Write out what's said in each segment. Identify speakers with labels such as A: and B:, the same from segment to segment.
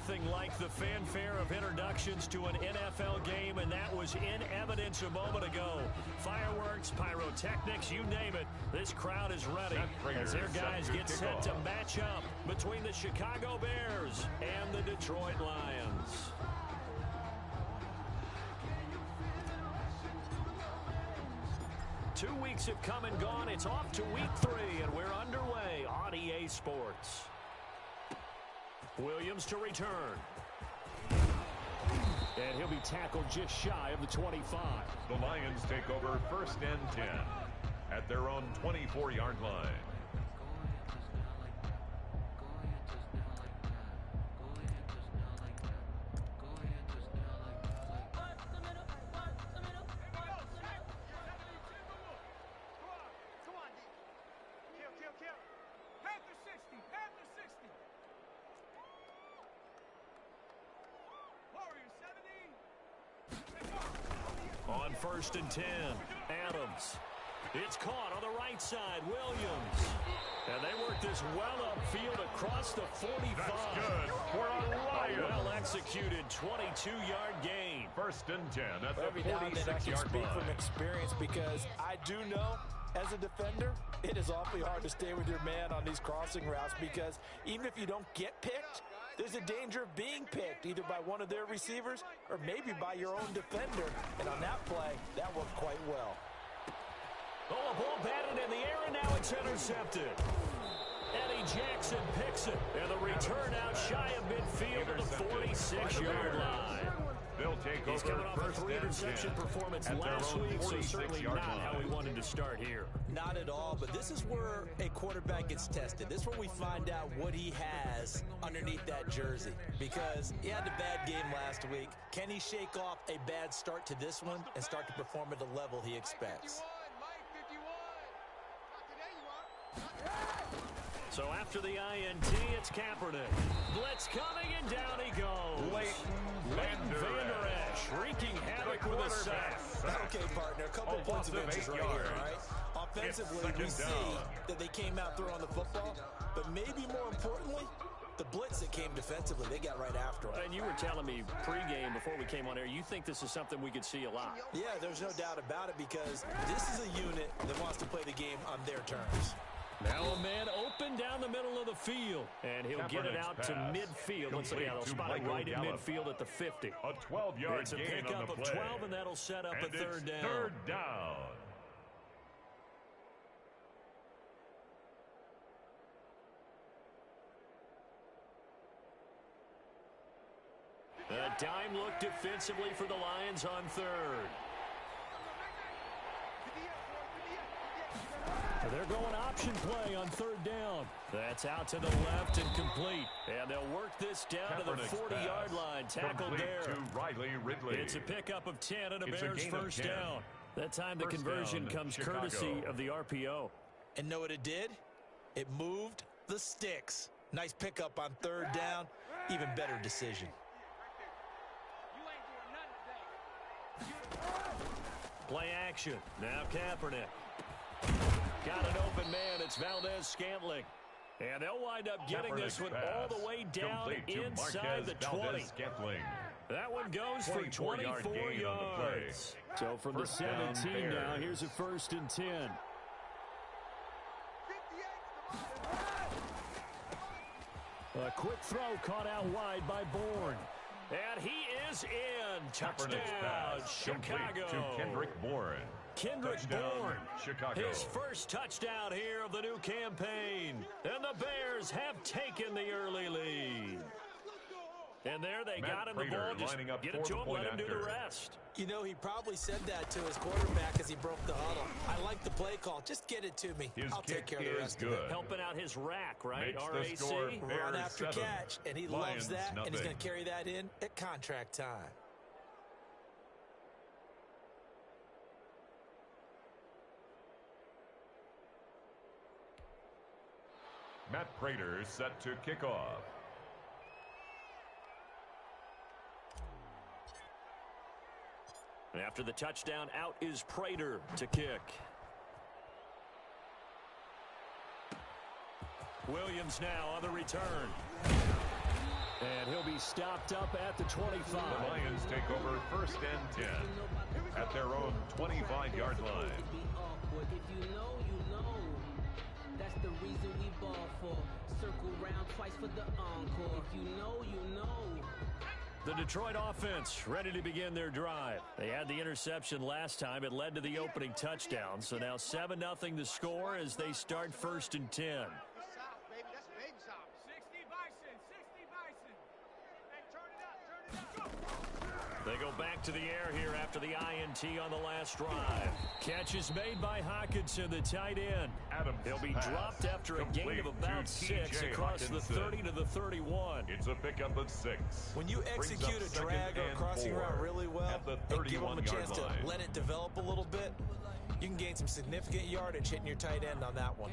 A: Nothing like the fanfare of introductions to an NFL game, and that was in evidence a moment ago. Fireworks, pyrotechnics, you name it. This crowd is ready as their guys get set to match up between the Chicago Bears and the Detroit Lions. Two weeks have come and gone. It's off to week 3, and we're underway on EA Sports. Williams to return. And he'll be tackled just shy of the 25.
B: The Lions take over 1st and 10 at their own 24-yard line.
A: On 1st and 10, Adams. It's caught on the right side, Williams. And they work this well upfield across the 45.
B: That's good for a Lion.
A: Well executed 22-yard gain.
B: 1st and 10 at the 46-yard line.
C: Every now and then I can speak from experience because I do know, as a defender, it is awfully hard to stay with your man on these crossing routes because even if you don't get picked, there's a danger of being picked either by one of their receivers or maybe by your own defender. And on that play, that worked quite well.
A: Oh, a ball batted in the air, and now it's intercepted. Eddie Jackson picks it, and the return out shy of midfield to the 46-yard line.
B: They'll take
A: He's
B: over
A: coming off a 3-interception performance last week, so certainly not how we wanted to start here.
C: Not at all, but this is where a quarterback gets tested. This is where we find out what he has underneath that jersey. Because he had a bad game last week. Can he shake off a bad start to this one and start to perform at the level he expects?
A: So after the INT, it's Kaepernick. Blitz coming, and down he goes. Leighton Vander Esch wreaking havoc with a sack.
C: Okay, partner, a couple points of interest right here, all right? Offensively, we see that they came out throwing the football, but maybe more importantly, the blitz that came defensively, they got right after him.
A: And you were telling me pregame before we came on air, you think this is something we could see a lot.
C: Yeah, there's no doubt about it because this is a unit that wants to play the game on their terms.
A: Now a man open down the middle of the field, and he'll get it out to midfield. Let's see, they'll spot it right in midfield at the 50.
B: A 12-yard
A: It's a
B: gain
A: pickup
B: on the
A: of
B: play.
A: 12, and that'll set up
B: And
A: a third
B: it's
A: down.
B: third down.
A: A dime look defensively for the Lions on third. They're going option play on third down. That's out to the left and complete. And they'll work this down to the 40-yard line. Tackled there.
B: To Riley Ridley.
A: It's a pickup of 10 and a
B: It's
A: Bears
B: gain of
A: first
B: 10.
A: down. That time the
B: First
A: conversion
B: down,
A: comes
B: Chicago.
A: courtesy of the RPO.
C: And know what it did? It moved the sticks. Nice pickup on third down. Even better decision.
A: Play action. Now Kaepernick. Got an open man. It's Valdez-Scantling. And they'll wind up getting this one all the way down inside the 20. That one goes for 24 yards. So from the 17 now, here's a 1st and 10. A quick throw caught out wide by Bourne. And he is in. Touchdown, Chicago.
B: To Kendrick Bourne.
A: Kendrick
B: Touchdown,
A: Bourne,
B: Chicago.
A: his first touchdown here of the new campaign. And the Bears have taken the early lead. And there they got him the ball. Just get it to him, let him do the rest.
C: You know, he probably said that to his quarterback as he broke the huddle. I like the play call. Just get it to me. I'll take care of the rest of it.
A: Helping out his rack, right?
B: Makes the score
A: RAC.
C: Run after catch, and he loves that,
B: nothing.
C: and he's going to carry that in at contract time.
B: Matt Prater set to kick off.
A: And after the touchdown, out is Prater to kick. Williams now on the return. And he'll be be stopped up at the 25.
B: The Lions take over 1st and 10 at their own 25-yard line.
D: If you know, you know. That's the reason we ball for. Circle round twice for the encore. If you know, you know.
A: The Detroit offense ready to begin their drive. They had the interception last time. It led to the opening touchdown. So now 7-0 the score as they start 1st and 10. They go back to the air here after the INT on the last drive. Catch is made by Hawkinson, the tight end. He'll be dropped after a gain of about 6 across the 30 to the 31.
B: It's a pickup of 6.
C: When you execute a drag or a crossing route really well and give them a chance to let it develop a little bit, you can gain some significant yardage hitting your tight end on that one.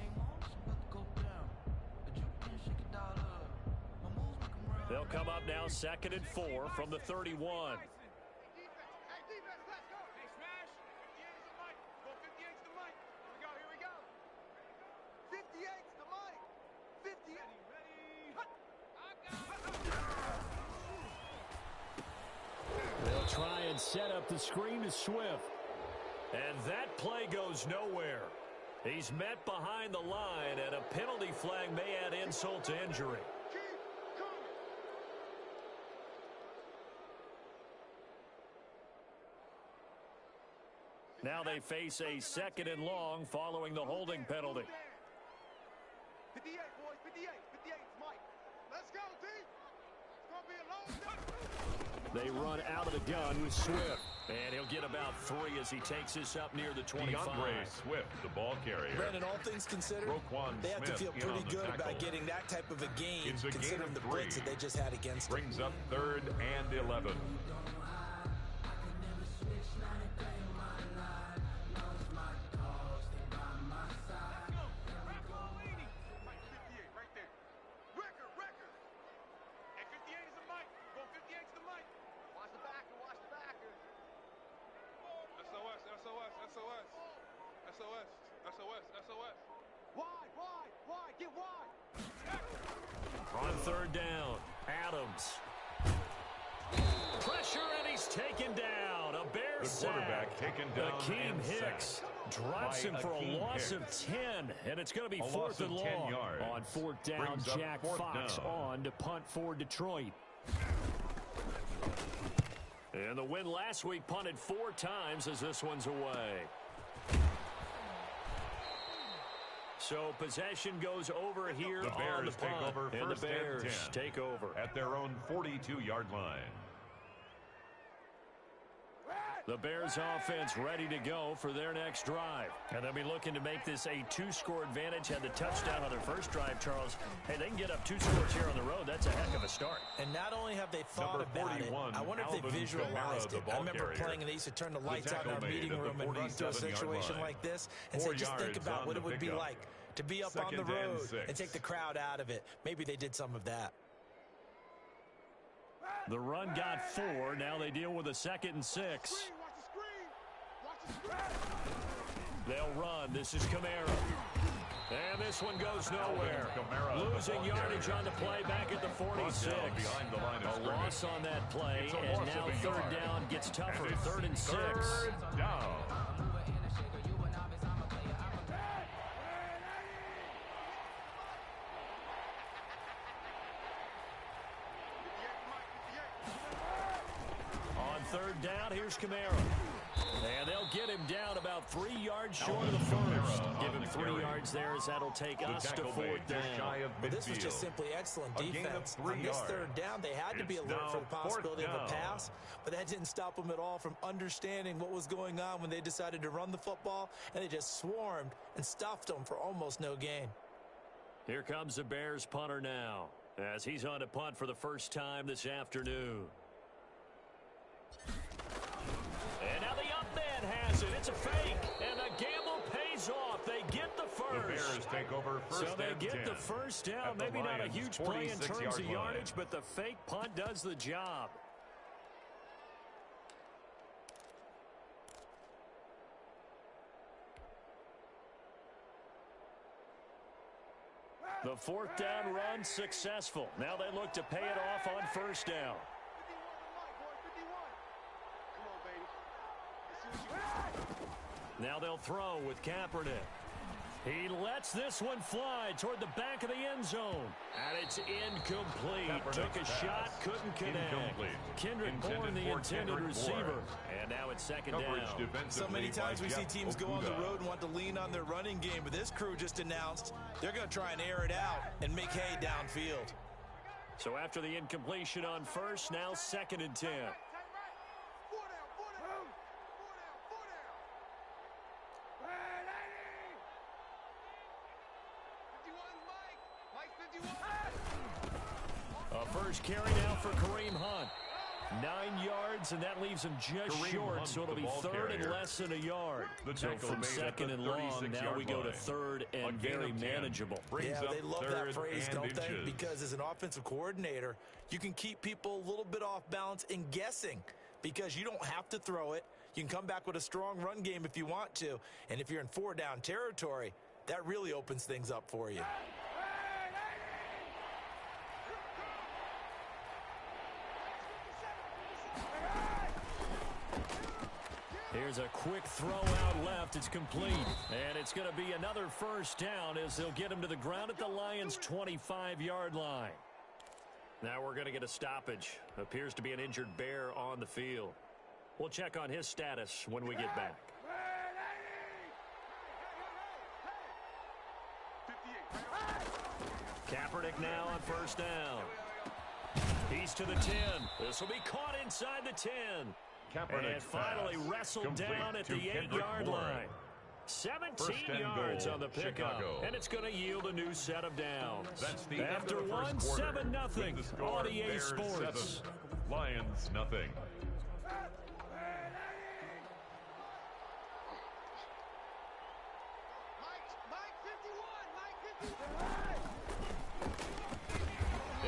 A: They'll come up now 2nd and 4 from the 31. They'll try and set up the screen to Swift. And that play goes nowhere. He's met behind the line, and a penalty flag may add insult to injury. Now they face a 2nd and long following the holding penalty.
E: 58, boys, 58, 58, Mike. Let's go, D. It's going to be a long day.
A: They run out of the gun with Swift. And he'll get about 3 as he takes this up near the 25.
B: DeAndre Swift, the ball carrier.
C: Brandon, all things considered, they have to feel pretty good about getting that type of a gain, considering the blitz that they just had against them.
B: Brings up 3rd and 11.
E: Wide, get wide.
A: On 3rd down, Adams. Pressure, and he's taken down. A Bear sack.
B: The quarterback taken down.
A: Akeem Hicks drops him for a loss of 10, and it's going to be 4th and long. On 4th down, Jack Fox on to punt for Detroit. And the win last week punted 4 times as this one's away. So possession goes over here
B: the Bears
A: on the punt.
B: Take over
A: And the
B: 1st
A: Bears
B: and 10
A: take over
B: at their own 42-yard line.
A: The Bears offense ready to go for their next drive. And they'll be looking to make this a 2-score advantage. Had the touchdown on their first drive, Charles. Hey, they can get up 2 scores here on the road. That's a heck of a start.
C: And not only have they thought about it, I wonder if they visualized it. I remember playing and they used to turn the lights out in our meeting room and run through a situation like this and say, just think about what it would be like to be up on the road and take the crowd out of it. Maybe they did some of that.
A: The run got 4. Now they deal with a 2nd and 6. They'll run. This is Kamara. And this one goes nowhere. Losing yardage on the play back at the 46. A loss on that play, and now 3rd down gets tougher. 3rd and 6.
B: 3rd down.
A: On 3rd down, here's Kamara. And they'll get him down about 3 yards short of the first. Give him 3 yards there as that'll take us to 4th down.
C: But this was just simply excellent defense. On this 3rd down, they had to be alert for the possibility of a pass, but that didn't stop them at all from understanding what was going on when they decided to run the football, and they just swarmed and stuffed them for almost no gain.
A: Here comes the Bears punter now, as he's on to punt for the first time this afternoon. And now the up man has it. It's a fake, and the gamble pays off. They get the first.
B: The Bears take over 1st
A: So they
B: and
A: get
B: 10
A: the first down. Maybe not a huge play in terms of yardage, but the fake punt does the job. The fourth down run successful. Now they look to pay it off on first down.
E: 51 to Mike, boy. 51. Come on, baby. Let's see what you got.
A: Now they'll throw with Kaepernick. He lets this one fly toward the back of the end zone. And it's incomplete. Took a shot, couldn't connect. Kendrick Bourne, the intended receiver. And now it's second down.
C: So many times we see teams go on the road and want to lean on their running game, but this crew just announced they're going to try and air it out and make hay downfield.
A: So after the incompletion on first, now second and 10. First carry now for Kareem Hunt. 9 yards, and that leaves him just short, so it'll be third and less than a yard. So from second and long, now we go to third and very manageable.
C: Yeah, they love that phrase, don't they? Because as an offensive coordinator, you can keep people a little bit off balance and guessing because you don't have to throw it. You can come back with a strong run game if you want to, and if you're in four-down territory, that really opens things up for you.
A: Here's a quick throw out left. It's complete. And it's going to be another first down as they'll get him to the ground at the Lions' 25-yard line. Now we're going to get a stoppage. Appears to be an injured Bear on the field. We'll check on his status when we get back. 58. Kaepernick now on first down. He's to the 10. This will be caught inside the 10. And finally wrestled down at the 8-yard line. 17 yards on the pickup, and it's going to yield a new set of downs. After one, 7-0 on EA Sports.
B: Lions nothing.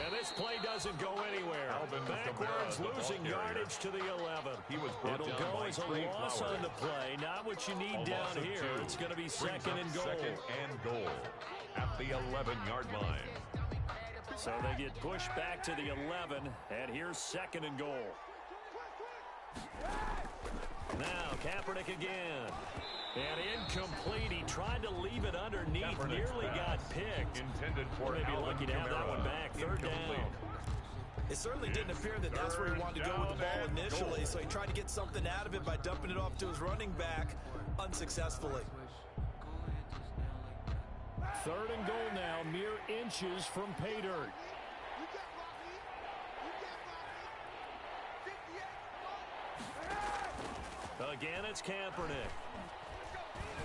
A: And this play doesn't go anywhere. Backwards, losing yardage to the 11. It'll go as a loss on the play. Not what you need down here. It's going to be second and goal.
B: Second and goal at the 11-yard line.
A: So they get pushed back to the 11, and here's second and goal. Now Kaepernick again. And incomplete. He tried to leave it underneath. Nearly got picked.
B: Intended for
A: maybe lucky to have that one back. Third down.
C: It certainly didn't appear that that's where he wanted to go with the ball initially, so he tried to get something out of it by dumping it off to his running back unsuccessfully.
A: Third and goal now, mere inches from pay dirt. Again, it's Kaepernick.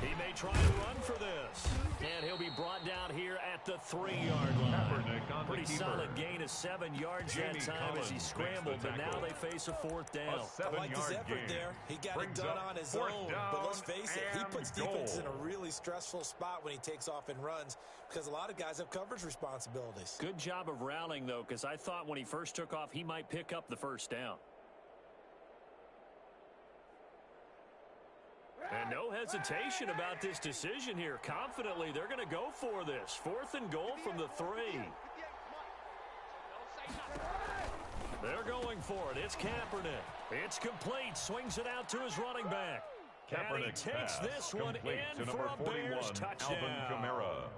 A: He may try to run for this. And he'll be brought down here at the 3-yard line. Pretty solid gain of 7 yards that time as he scrambled, but now they face a fourth down.
C: I like his effort there. He got it done on his own, but let's face it, he puts defense in a really stressful spot when he takes off and runs because a lot of guys have coverage responsibilities.
A: Good job of rallying, though, because I thought when he first took off, he might pick up the first down. And no hesitation about this decision here. Confidently, they're going to go for this. Fourth and goal from the 3. They're going for it. It's Kaepernick. It's complete. Swings it out to his running back. And he takes this one in for a Bears touchdown.
B: Alvin Kamara.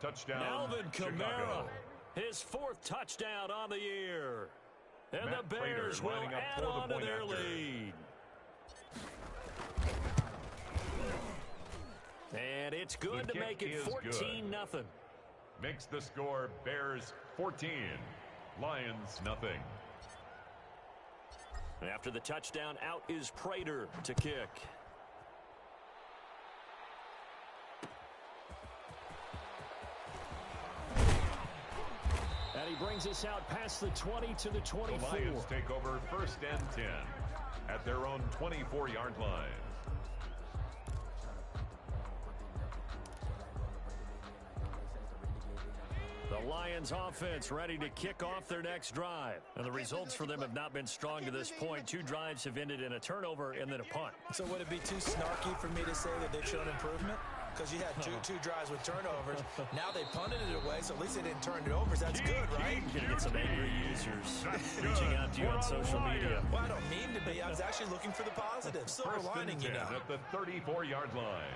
B: Touchdown,
A: Alvin Kamara.
B: Chicago.
A: His 4th touchdown on the year. And the Bears will add on to their lead. And it's good to make it 14-0.
B: Makes the score Bears 14, Lions nothing.
A: After the touchdown, out is Prater to kick. And he brings us out past the 20 to the 24.
B: The Lions take over first and 10 at their own 24-yard line.
A: The Lions offense ready to kick off their next drive. And the results for them have not been strong to this point. 2 drives have ended in a turnover and then a punt.
C: So would it be too snarky for me to say that they've shown improvement? because you had two drives with turnovers. Now they punted it away, so at least they didn't turn it over. So that's good, right?
A: You're going to get some angry users reaching out to you on social media.
C: Well, I don't mean to be. I was actually looking for the positive. Silver lining, you know.
B: At the 34-yard line.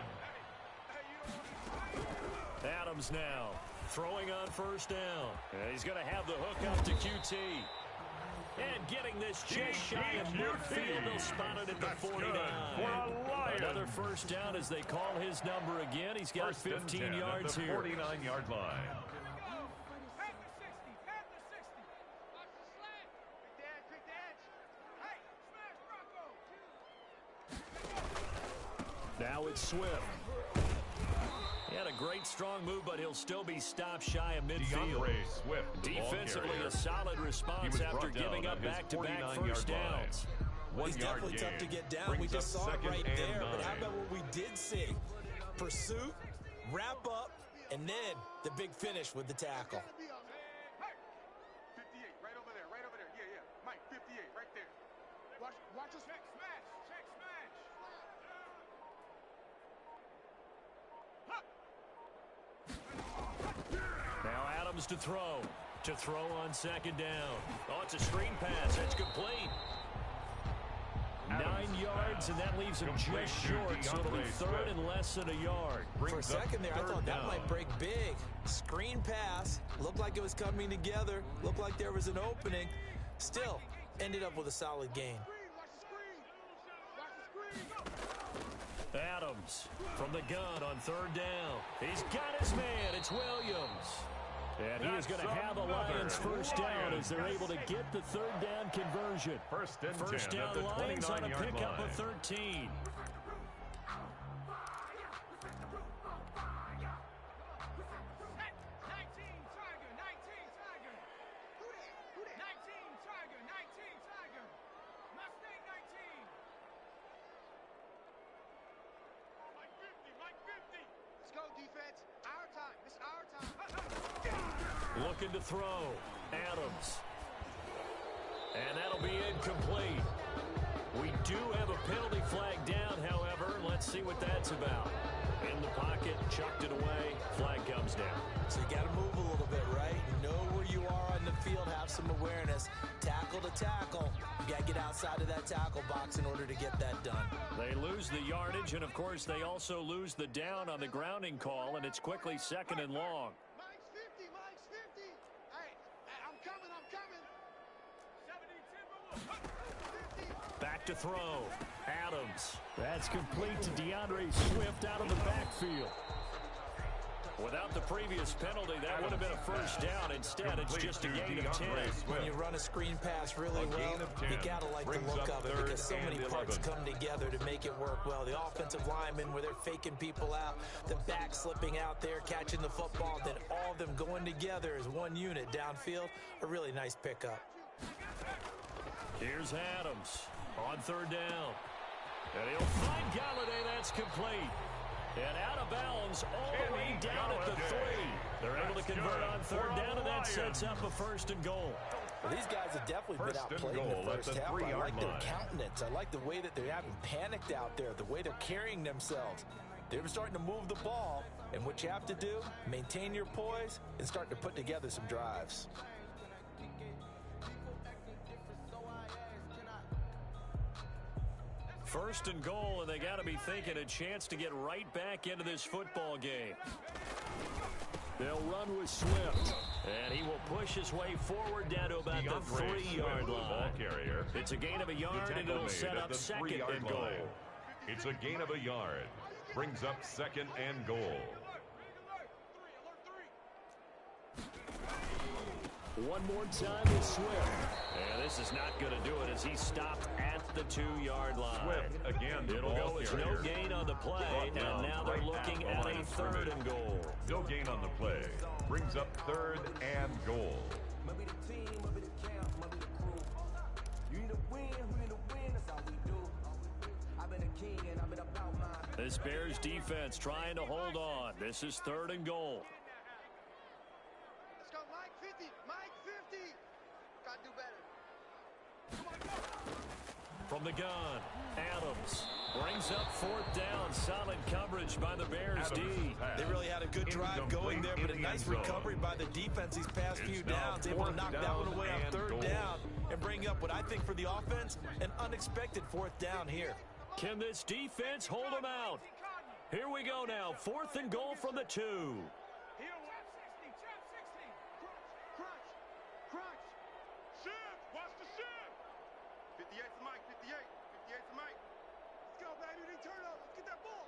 A: Adams now throwing on first down. And he's going to have the hook up to QT. And getting this just shy of midfield. They'll spot it at the 49. Another first down as they call his number again. He's got 15 yards here.
B: 49-yard line.
A: Now it's Swift. He had a great strong move, but he'll still be stopped shy of midfield.
B: Swift,
A: defensively, a solid response after giving up back-to-back first downs.
C: He's definitely tough to get down. We just saw it right there. But how about what we did see? Pursuit, wrap up, and then the big finish with the tackle.
E: 58, right over there, right over there. Yeah. Mike, 58, right there. Watch us. Check smash.
A: Now Adams to throw on second down. Oh, it's a screen pass. That's complete. 9 yards, and that leaves him just short, so it'll be third and less than a yard.
C: For a second there, I thought that might break big. Screen pass. Looked like it was coming together. Looked like there was an opening. Still, ended up with a solid gain.
A: Adams from the gun on third down. He's got his man. It's Williams. And he is going to have a Lions first down as they're able to get the third down conversion.
B: First
A: down, Lions on a pickup of 13.
E: Defense, our time. It's our time.
A: Looking to throw. Adams. And that'll be incomplete. We do have a penalty flag down, however. Let's see what that's about. In the pocket, chucked it away. Flag comes down.
C: So you got to move a little bit, right? Know where you are on the field. Have some awareness. Tackle to tackle. You got to get outside of that tackle box in order to get that done.
A: They lose the yardage, and, of course, they also lose the down on the grounding call, and it's quickly second and long.
E: Mike's 50. Hey, I'm coming. 70
A: Back to throw. Adams. That's complete to DeAndre Swift out of the backfield. Without the previous penalty, that would have been a first down. Instead, it's just a gain of 10.
C: When you run a screen pass really well, you got to like the look of it because so many parts come together to make it work well. The offensive linemen, where they're faking people out, the back slipping out there, catching the football, then all of them going together as one unit downfield. A really nice pickup.
A: Here's Adams on third down. And he'll find Galladay. That's complete. And out of bounds all the way down at the 3. They're able to convert on third down, and that sets up a first and goal.
C: Well, these guys have definitely been outplayed in the first half. I like their countenance. I like the way that they haven't panicked out there, the way they're carrying themselves. They were starting to move the ball, and what you have to do, maintain your poise and start to put together some drives.
A: First and goal, and they got to be thinking a chance to get right back into this football game. They'll run with Swift, and he will push his way forward down to about the 3-yard line. It's a gain of a yard, and it'll set up second and goal.
B: It's a gain of a yard. Brings up second and goal.
A: One more time with Swift. And this is not going to do it as he stopped at the 2-yard line.
B: Swift again.
A: It'll go as no gain on the play, and now they're looking at a third and goal.
B: No gain on the play. Brings up third and goal.
A: This Bears defense trying to hold on. This is third and goal.
E: Let's go, Mike 50. Got to do better. Come on, go.
A: from the gun. Adams brings up 4th down. Solid coverage by the Bears D.
C: They really had a good drive going there, but a nice recovery by the defense these past few downs. Able to knock that one away on 3rd down and bring up what I think for the offense, an unexpected 4th down here.
A: Can this defense hold them out? Here we go now. 4th and goal from the 2.
E: Crunch. Shift. Watch the shift. 58's Mike. 58's Mike. Let's go, baby. They turn up. Let's get that ball.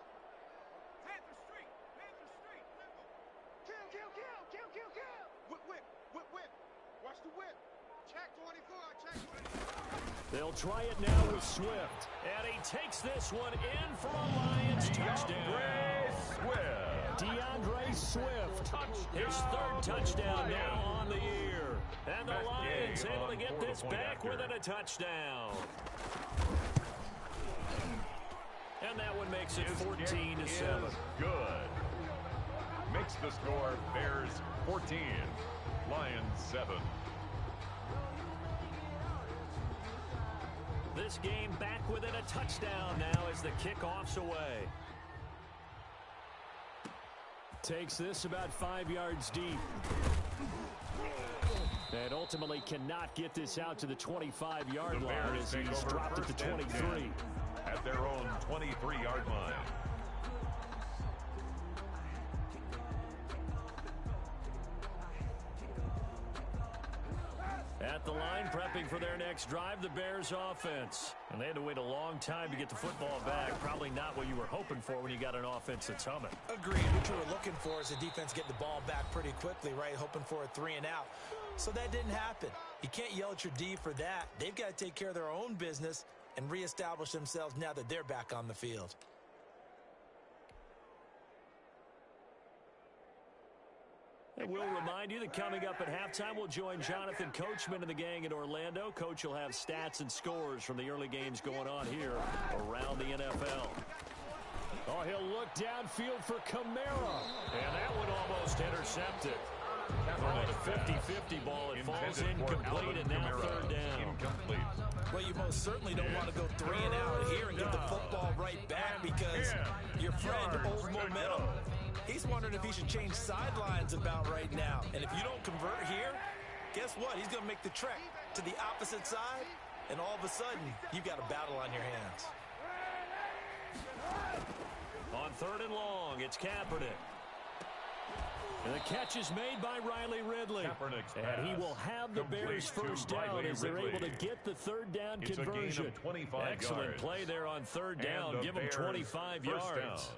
E: Panther Street. Kill. Whip. Watch the whip. Check 24. Check 24.
A: They'll try it now with Swift. And he takes this one in for a Lions touchdown. DeAndre Swift. His 3rd touchdown now on the year. And the Lions able to get this back within a touchdown. And that one makes it 14-7.
B: Good. Makes the score Bears 14, Lions 7.
A: This game back within a touchdown now as the kickoff's away. Takes this about 5 yards deep. And ultimately cannot get this out to the 25-yard line as he's dropped it to 23.
B: At their own 23-yard line.
A: At the line, prepping for their next drive, the Bears offense. And they had to wait a long time to get the football back. Probably not what you were hoping for when you got an offense that's humming.
C: Agreed. What you were looking for is the defense getting the ball back pretty quickly, right? Hoping for a 3 and out. So that didn't happen. You can't yell at your D for that. They've got to take care of their own business and reestablish themselves now that they're back on the field.
A: And we'll remind you that coming up at halftime, we'll join Jonathan Coachman and the gang in Orlando. Coach will have stats and scores from the early games going on here around the NFL. Oh, he'll look downfield for Kamara. And that one almost intercepted. Oh, the 50-50 ball. It falls incomplete, and now 3rd down.
C: Well, you most certainly don't want to go 3 and out here and get the football right back because your friend, Old Momentum, he's wondering if he should change sidelines about right now. And if you don't convert here, guess what? He's going to make the trek to the opposite side, and all of a sudden, you've got a battle on your hands.
A: On 3rd and long, it's Kaepernick. And the catch is made by Riley Ridley. And he will have the Bears 1st down as they're able to get the 3rd down conversion. Excellent play there on 3rd down. Give them 25 yards.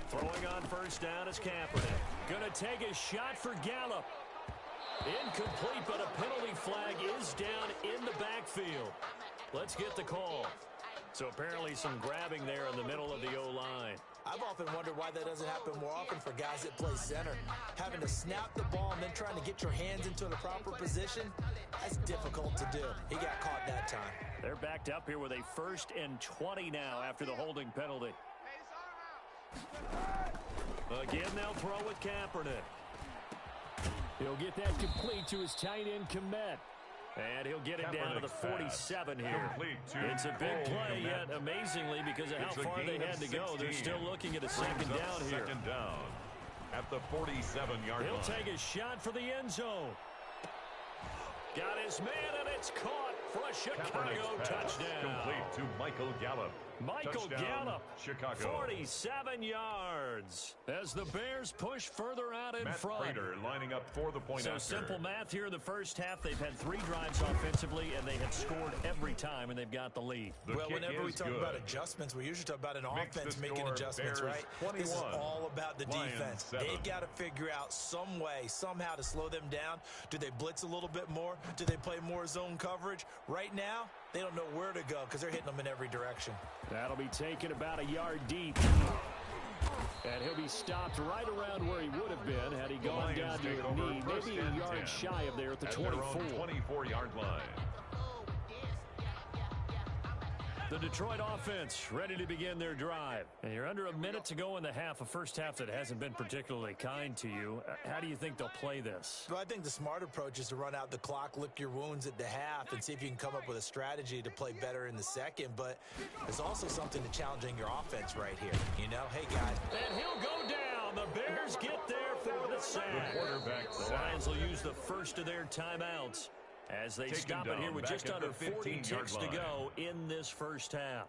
A: Throwing on 1st down is Kaepernick. Going to take a shot for Gallup. Incomplete, but a penalty flag is down in the backfield. Let's get the call. So apparently some grabbing there in the middle of the O-line.
C: I've often wondered why that doesn't happen more often for guys that play center. Having to snap the ball and then trying to get your hands into the proper position, that's difficult to do. He got caught that time.
A: They're backed up here with a 1st and 20 now after the holding penalty. Again, they'll throw with Kaepernick. He'll get that complete to his tight end, Kmet. And he'll get it down to the 47 here. It's a big play, yet amazingly, because of how far they had to go, they're still looking at a 2nd down here.
B: 2nd down at the 47-yard line.
A: He'll take a shot for the end zone. Got his man, and it's caught for a Chicago touchdown.
B: Complete to Michael Gallup.
A: Michael Gallup,
B: Chicago.
A: 47 yards as the Bears push further out in front.
B: Matt Prater lining up for the point
A: So
B: after.
A: simple math here in the 1st half. They've had 3 drives offensively, and they have scored every time, and they've got the lead.
C: Well, whenever we talk about adjustments, we usually talk about an offense making adjustments, right? This is all about the defense. They've got to figure out some way, somehow to slow them down. Do they blitz a little bit more? Do they play more zone coverage? Right now, they don't know where to go because they're hitting them in every direction.
A: That'll be taken about a yard deep. And he'll be stopped right around where he would have been had he gone down to a knee, maybe a yard shy of there at the 24.
B: 24-yard line.
A: The Detroit offense ready to begin their drive. And you're under a minute to go in the half, a first half that hasn't been particularly kind to you. How do you think they'll play this?
C: Well, I think the smart approach is to run out the clock, lick your wounds at the half, and see if you can come up with a strategy to play better in the second. But there's also something to challenging your offense right here. You know, hey, guys.
A: And he'll go down. The Bears get there for the sack. The Lions will use the first of their timeouts as they stop it here with just under 40 ticks to go in this first half.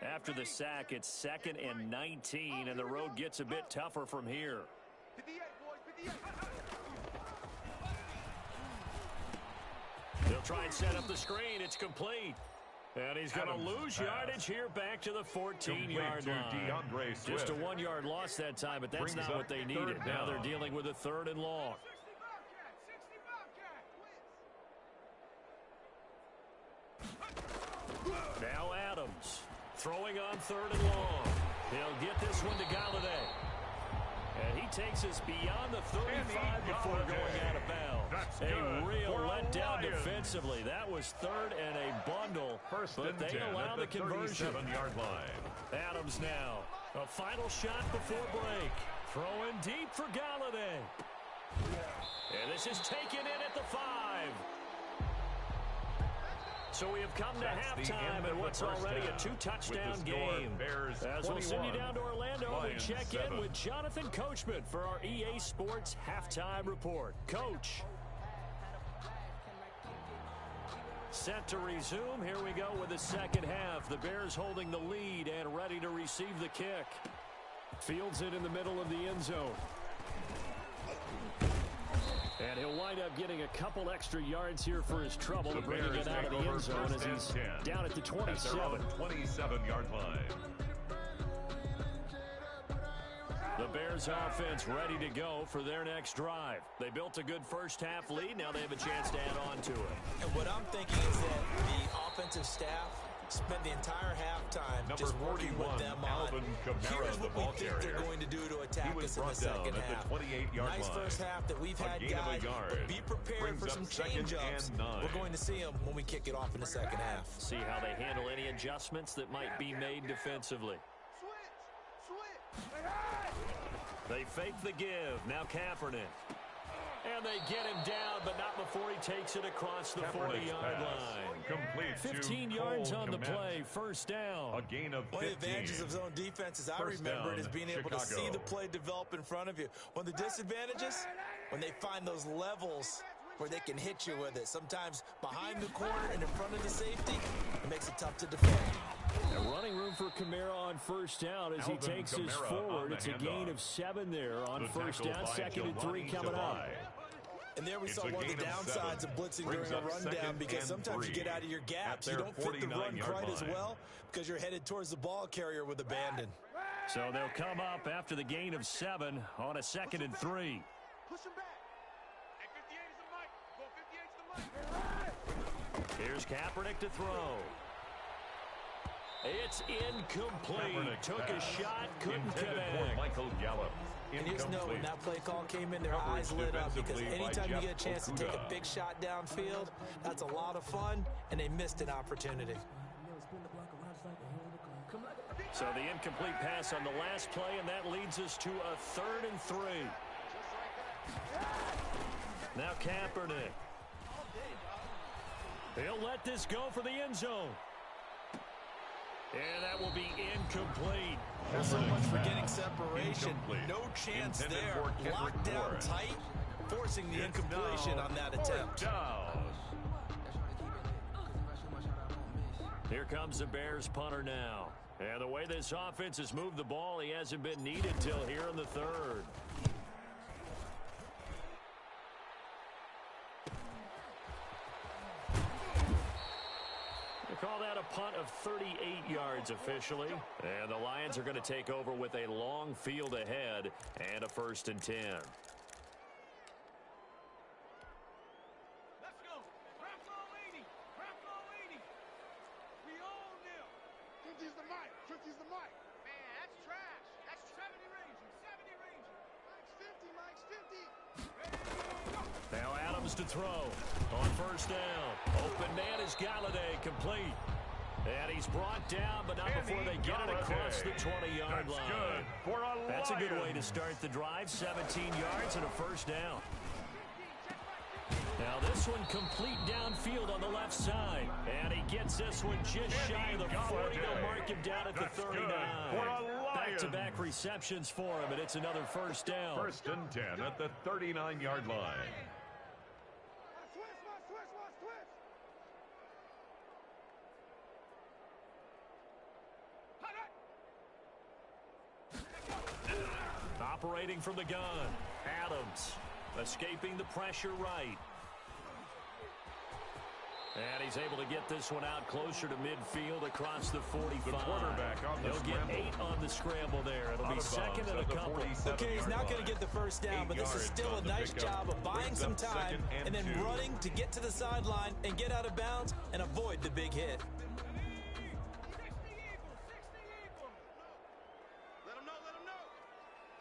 A: After the sack, it's 2nd and 19, and the road gets a bit tougher from here.
E: 58, boys, 58.
A: They'll try and set up the screen. It's complete. And he's going to lose yardage here back to the 14-yard line. Just a 1-yard loss that time, but that's not what they needed. Now they're dealing with a 3rd and long. Now Adams throwing on 3rd and long. He'll get this one to Galladay. And he takes us beyond the 35 before going out of bounds. A real letdown defensively. That was 3rd and a bundle, but they allow the conversion.
B: 37-yard line.
A: Adams now. A final shot before break. Throwing deep for Galladay. And this is taken in at the 5. So we have come to halftime and what's already a 2-touchdown game. As we'll send you down to Orlando, we check in with Jonathan Coachman for our EA Sports Halftime Report. Coach. Set to resume. Here we go with the second half. The Bears holding the lead and ready to receive the kick. Fields it in the middle of the end zone. And he'll wind up getting a couple extra yards here for his trouble to bring it out of the end zone as he's down at the 27.
B: 27-yard line.
A: The Bears offense ready to go for their next drive. They built a good first half lead. Now they have a chance to add on to it.
C: And what I'm thinking is that the offensive staff spent the entire halftime just working with them on here's what we think they're going to do to attack us in the second half. Nice first half that we've had, guys, but be prepared for some change-ups. We're going to see them when we kick it off in the second half.
A: See how they handle any adjustments that might be made defensively. They fake the give. Now Kaepernick. And they get him down, but not before he takes it across the 40-yard line.
B: Complete
A: 15 yards on the play, first down.
B: A gain of 15.
C: One of the advantages of zone defense, as I remember it, is being able to see the play develop in front of you. One of the disadvantages, when they find those levels where they can hit you with it. Sometimes behind the corner and in front of the safety, it makes it tough to defend.
A: And running room for Kamara on first down as he takes his forward. It's a gain of 7 there on first down, 2nd and 3 coming up.
C: And there we saw one of the downsides of blitzing during a rundown because sometimes you get out of your gaps. You don't fit the run quite as well because you're headed towards the ball carrier with abandon.
A: So they'll come up after the gain of 7 on a 2nd and 3.
E: Push him back. Hey, 58's the mic. Go 58's the mic.
A: Here's Kaepernick to throw. It's incomplete. Took a shot, couldn't connect.
B: Michael Gallup.
C: And you just know when that play call came in, their eyes lit up because anytime you get a chance to take a big shot downfield, that's a lot of fun, and they missed an opportunity.
A: So the incomplete pass on the last play, and that leads us to a 3rd and 3. Now Kaepernick. He'll let this go for the end zone. And that will be incomplete.
C: So much for getting separation. No chance there. Locked down tight, forcing the incompletion on that attempt.
A: Here comes the Bears punter now. And the way this offense has moved the ball, he hasn't been needed till here in the 3rd. Call that a punt of 38 yards officially. And the Lions are going to take over with a long field ahead and a 1st and 10.
E: Let's go. Crack all 80. Crack all 80. We own them. 50's the mic. 50's the mic. Man, that's trash. That's 70 Ranger. 70 Ranger. Mike's 50. Mike's 50.
A: Now Adams to throw on first down. Open man is Galladay, complete. And he's brought down, but not before they get it across the 20-yard line.
B: Good for a
A: That's a good way to
B: Lions.
A: start the drive. 17 yards and a first down. Now this one complete downfield on the left side. And he gets this one just shy of the 40. They'll mark him down at the 39. Back-to-back receptions for him, and it's another first down.
B: First and 10 at the 39-yard line.
A: Operating from the gun, Adams escaping the pressure right. And he's able to get this one out closer to midfield across the 45.
B: The quarterback on the
A: He'll
B: scramble.
A: Get 8 on the scramble there. It'll be second and a couple.
C: Okay, he's not going to get the first down, but this is still a nice job of buying some time and then running to get to the sideline and get out of bounds and avoid the big hit.
E: Let him know.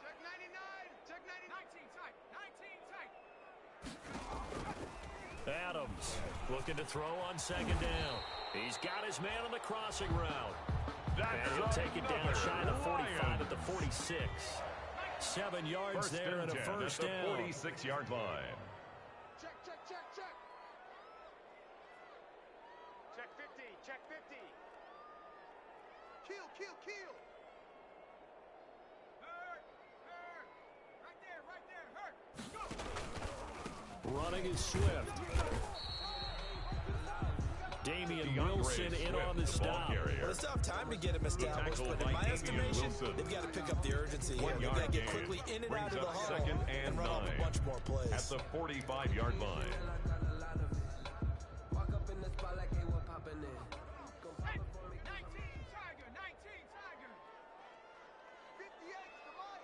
E: Check 99. Check 19 tight.
A: Adams looking to throw on second down. He's got his man on the crossing route. And he'll take it down shy of the 45 at the 46. 7 yards
B: First
A: there and a
B: 10
A: first
B: at
A: down.
B: the 46-yard line.
E: Check. Check 50. Check 50. Kill. Hurt. Right there. Hurt. Go.
A: Running is Swift. Damian Wilson in on the stop.
C: Well, it's tough time to get him established, but in my estimation, they've got to pick up the urgency here. They've got to get quickly in and out of the huddle and run off a bunch more plays.
B: At the 45-yard line.
D: Walk up in the spot like they were popping in.
E: 19 Tiger. 58's the mic.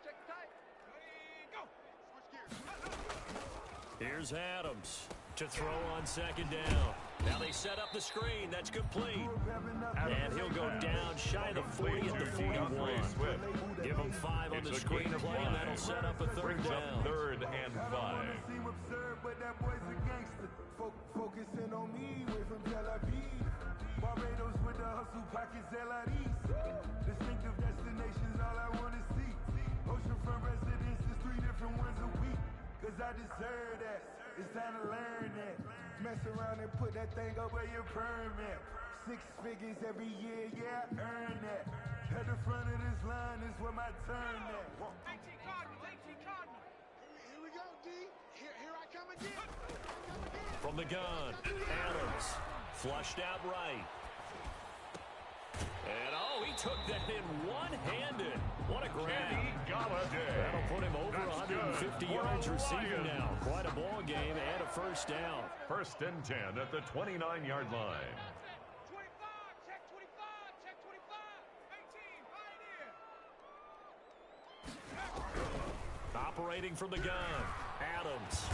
E: Check tight. Go. Switch gears.
A: Here's Adams to throw on second down. Now they set up the screen. That's complete. And he'll go down shy of the 40 at the 41. Give him 5 on the screen play, and that'll set up a third down.
B: Third and 5.
F: Focusing on me, way from Tel Aviv. Barbados with the hustle pockets, LREs. Distinctive destinations, all I want to see. Oceanfront residences, 3 different ones a week. Cause I deserve that. It's time to learn that. Mess around and put that thing up where your permit. 6 figures every year, yeah, I earn that. At the front of this line is where my turn at.
E: 18 Cardinal. Here we go, D. Here I come again.
A: From the gun, Adams flushed out right. And he took that in one-handed. What a grab. That'll put him over 150 yards receiving now. Quite a ball game and a first down.
B: First and 10 at the 29-yard line.
E: 25. Check 25. 18. Right here.
A: Operating from the gun, Adams.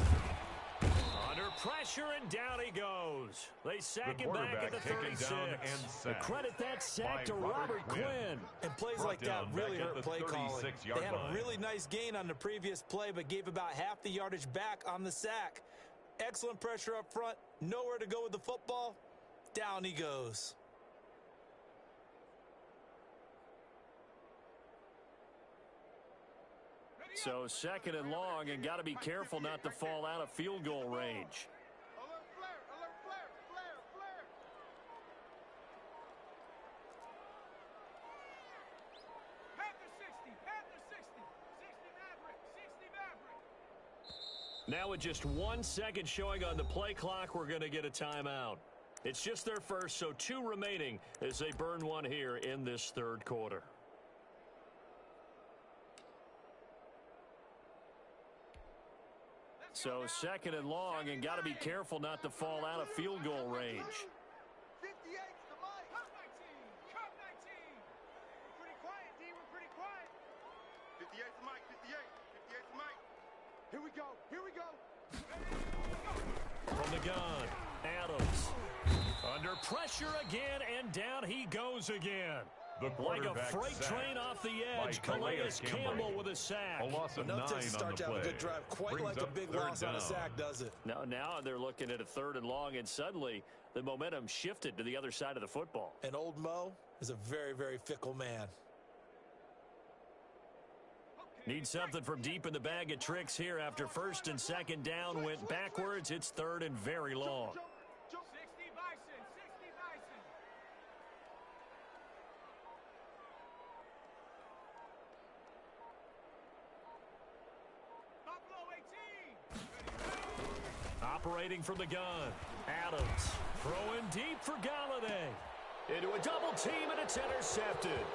A: Under pressure, and down he goes. They sack him back at the 36. Credit that sack to Robert Quinn.
C: And plays like that really hurt play calling. They had a really nice gain on the previous play, but gave about half the yardage back on the sack. Excellent pressure up front. Nowhere to go with the football. Down he goes.
A: So second and long, and got to be careful not to fall out of field goal range.
E: Alert flare. Panther 60. 60 Maverick.
A: Now with just 1 second showing on the play clock, we're going to get a timeout. It's just their first, so 2 remaining as they burn one here in this third quarter. So second and long, and got to be careful not to fall out of field goal range.
E: 58's the mic. Cup 19. We're pretty quiet, D. We're pretty quiet. 58's the mic. 58's the mic. Here we go.
A: From the gun, Adams. Under pressure again, and down he goes again. Like a freight train off the edge, Calais Campbell with a sack.
B: A loss of 9 on the
C: start to have a good drive. Quite like a big loss on a sack, does it?
A: Now they're looking at a 3rd and long, and suddenly the momentum shifted to the other side of the football.
C: And old Mo is a very, very fickle man.
A: Need something from deep in the bag of tricks here after 1st and 2nd down went backwards. It's 3rd and very long.
E: 60 Bison, 60 Bison. Buffalo 18.
A: Operating from the gun. Adams throwing deep for Galladay. Into a double team, and it's intercepted.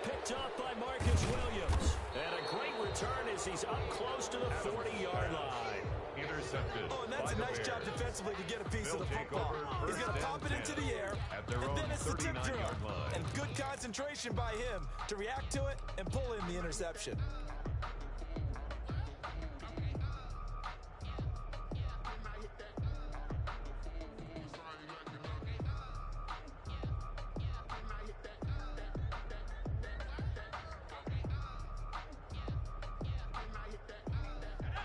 A: Picked off by Marcus Williams. And a great return as he's up close to the 40-yard line.
B: Intercepted.
C: Oh, and that's a nice job defensively to get a piece of the football. He's going to pop it into the air, and then it's the tip drill. And good concentration by him to react to it and pull in the interception.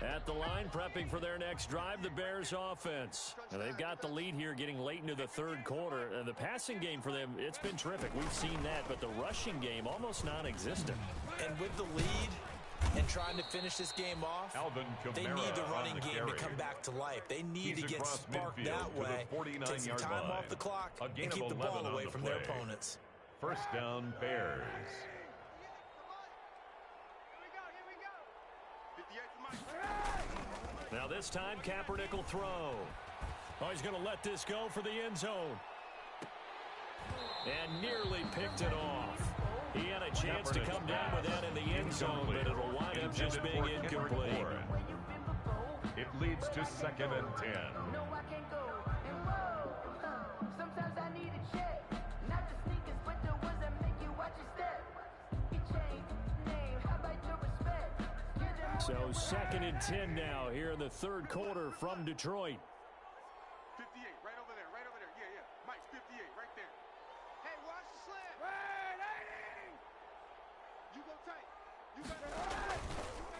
A: At the line, prepping for their next drive, the Bears offense. Now, they've got the lead here getting late into the 3rd quarter. And the passing game for them, it's been terrific. We've seen that, but the rushing game almost non-existent.
C: And with the lead and trying to finish this game off, they need the running game to come back to life. They need to get sparked that way, take some time off the clock, and keep the ball away from their opponents.
B: 1st down, Bears.
A: Now this time, Kaepernick will throw. Oh, he's going to let this go for the end zone. And nearly picked it off. He had a chance to come down with that in the end zone, but it'll wind up just being incomplete.
B: It leads to 2nd and 10.
G: Sometimes I need a check. Not the sneakers, but the ones that make you watch your step. You change name, how about your respect?
A: So 2nd and 10 now here in the 3rd quarter from Detroit.
E: 58, right over there, right over there. Yeah, yeah. Mike, 58, right there. Hey, watch the slant. Right, 80. You go tight. You got it.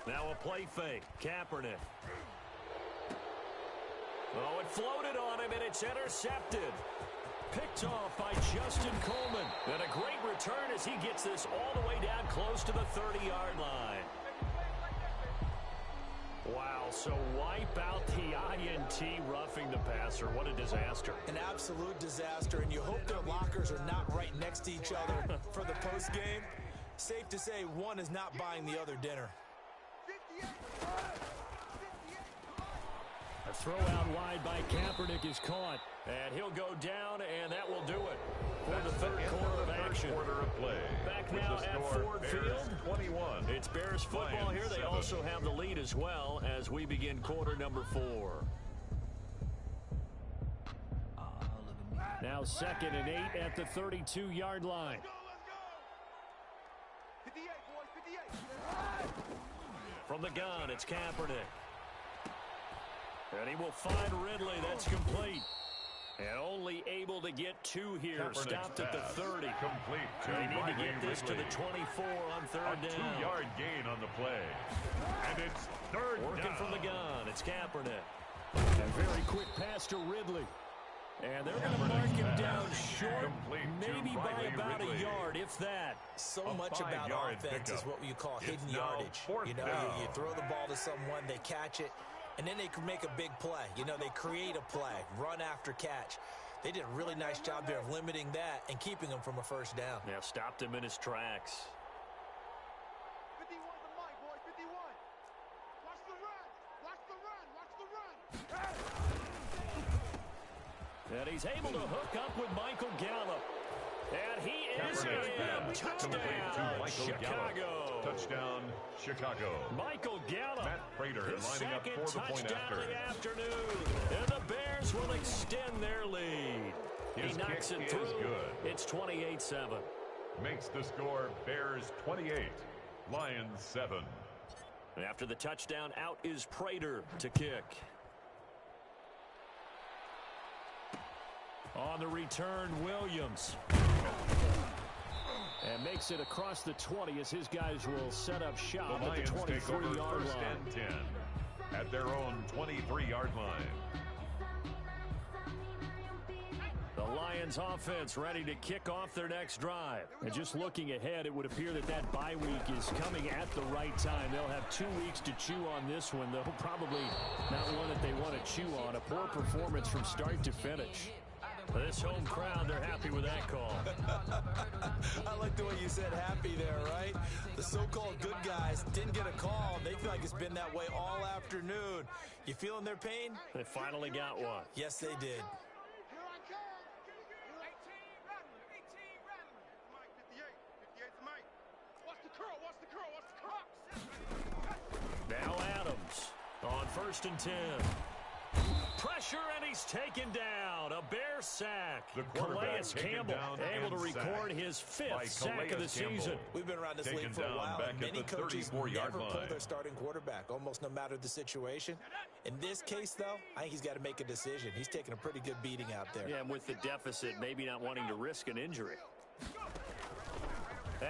A: Now a play fake. Kaepernick. Oh, it floated on him, and it's intercepted. Picked off by Justin Coleman. And a great return as he gets this all the way down close to the 30-yard line. Wow, so wipe out the INT roughing the passer. What a disaster.
C: An absolute disaster, and you hope their lockers are not right next to each other for the postgame. Safe to say one is not buying the other dinner.
A: A throw out wide by Kaepernick is caught, and he'll go down, and that will do it for the 3rd quarter of action. Back now at Ford Field.
B: 21.
A: It's Bears football here. They also have the lead as well as we begin quarter number 4. Now 2nd and 8 at the 32-yard line.
E: 58, boys, 58.
A: From the gun, it's Kaepernick. And he will find Ridley. That's complete. And only able to get 2 here. Stopped at the 30.
B: Complete to
A: They need to get this
B: Ridley.
A: to the 24 on 3rd down.
B: A 2-yard gain on the play. And it's 3rd down.
A: Working from the gun. It's Kaepernick. A very quick pass to Ridley. And they're going to mark him down short, maybe by about a yard, if that.
C: So much about offense is what you call hidden yardage. You know, you throw the ball to someone, they catch it, and then they can make a big play. You know, they create a play, run after catch. They did a really nice job there of limiting that and keeping him from a 1st down.
A: Yeah, stopped him in his tracks.
E: 51 to Mike, boys, 51. Watch the run. Watch the run. Watch the run.
A: And he's able to hook up with Michael Gallup. And he is in. Touchdown, Chicago.
B: Touchdown, Chicago.
A: Michael Gallup.
B: Matt Prater
A: his
B: lining up
A: second
B: for the point
A: touchdown
B: after.
A: of the afternoon. And the Bears will extend their lead.
B: His
A: he knocks
B: kick
A: it
B: is
A: through.
B: good.
A: It's 28-7.
B: Makes the score Bears 28, Lions 7.
A: And after the touchdown, out is Prater to kick. On the return, Williams. And makes it across the 20 as his guys will set up shop
B: the
A: at the 23-yard line.
B: First and 10 at their own 23-yard line.
A: The Lions offense ready to kick off their next drive. And just looking ahead, it would appear that that bye week is coming at the right time. They'll have 2 weeks to chew on this one, though probably not one that they want to chew on. A poor performance from start to finish. This home crowd, they're happy with that call.
C: I like the way you said happy there, right? The so-called good guys didn't get a call. They feel like it's been that way all afternoon. You feeling their pain?
A: They finally got one.
C: Yes, they did.
A: Now Adams on 1st and 10. Pressure, and he's taken down. A Bear sack. Calais Campbell able to record his 5th sack of the season.
C: We've been around this league for a while, and many coaches never pull their starting quarterback, almost no matter the situation. In this case, though, I think he's got to make a decision. He's taking a pretty good beating out there.
A: Yeah, and with the deficit, maybe not wanting to risk an injury.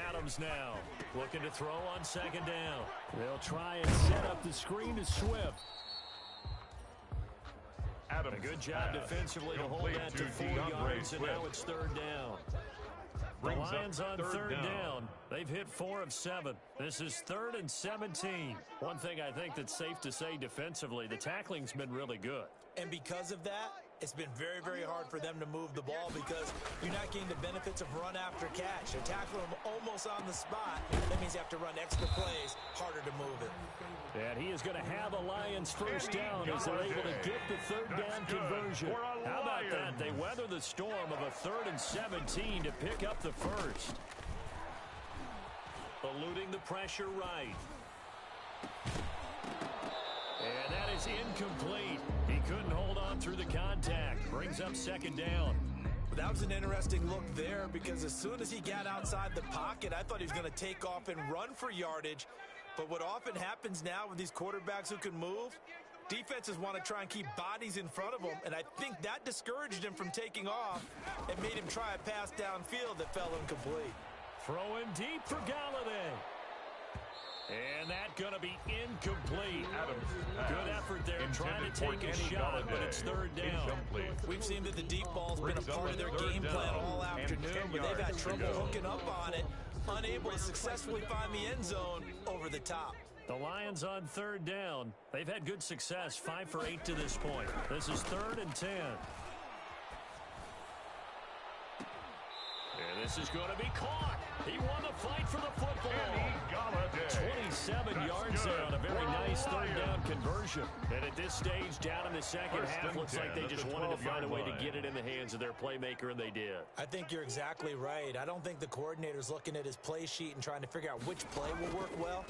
A: Adams now looking to throw on 2nd down. They'll try and set up the screen to Swift.
B: Adams
A: a good job defensively to hold that to 4 yards, and now it's 3rd down. The Lions on 3rd down. They've hit 4 of 7. This is 3rd and 17. One thing I think that's safe to say defensively, the tackling's been really good.
C: And because of that, it's been very, very hard for them to move the ball because you're not getting the benefits of run after catch. They're tackling them almost on the spot. That means you have to run extra plays, harder to move it.
A: And he is going to have a Lions 1st down as they're able to get the 3rd down conversion. How about that? They weather the storm of a 3rd and 17 to pick up the 1st. Eluding the pressure right. And that is incomplete. He couldn't hold on through the contact. Brings up 2nd down.
C: That was an interesting look there because as soon as he got outside the pocket, I thought he was going to take off and run for yardage. But what often happens now with these quarterbacks who can move, defenses want to try and keep bodies in front of them, and I think that discouraged him from taking off and made him try a pass downfield that fell incomplete.
A: Throwing deep for Galladay. And that going to be incomplete.
B: Adams.
A: Good effort there trying to take a shot, but it's 3rd down.
C: We've seen that the deep ball's been a part of their game plan all afternoon, but they've had trouble hooking up on it, unable to successfully find the end zone over the top.
A: The Lions on 3rd down. They've had good success, 5 for 8 to this point. This is 3rd and 10. And this is going to be caught. He won the fight for the football. 27 yards there on a very nice 3rd down conversion. And at this stage, down in the second half, looks like they just wanted to find a way to get it in the hands of their playmaker, and they did.
C: I think you're exactly right. I don't think the coordinator's looking at his play sheet and trying to figure out which play will work well.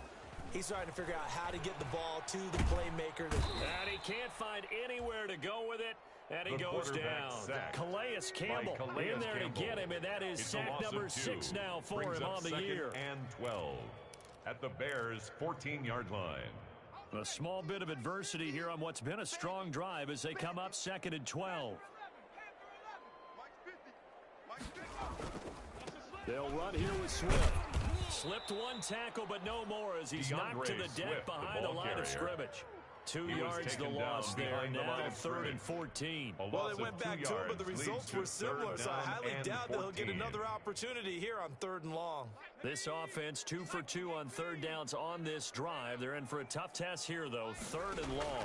C: He's trying to figure out how to get the ball to the playmaker.
A: And he can't find anywhere to go with it. And he goes down. Calais Campbell in there to get him, and that is sack number 6 now for him on the year.
B: And 12 at the Bears' 14-yard line.
A: A small bit of adversity here on what's been a strong drive as they come up 2nd and 12. They'll run here with Swift. Slipped one tackle, but no more as he's knocked to the deck behind the line of scrimmage. 2 yards the loss there, now 3rd and 14.
C: Well, they went back to him, but the results were similar, so I highly doubt that he'll get another opportunity here on 3rd and long.
A: This offense 2 for 2 on 3rd downs on this drive. They're in for a tough test here, though, 3rd and long.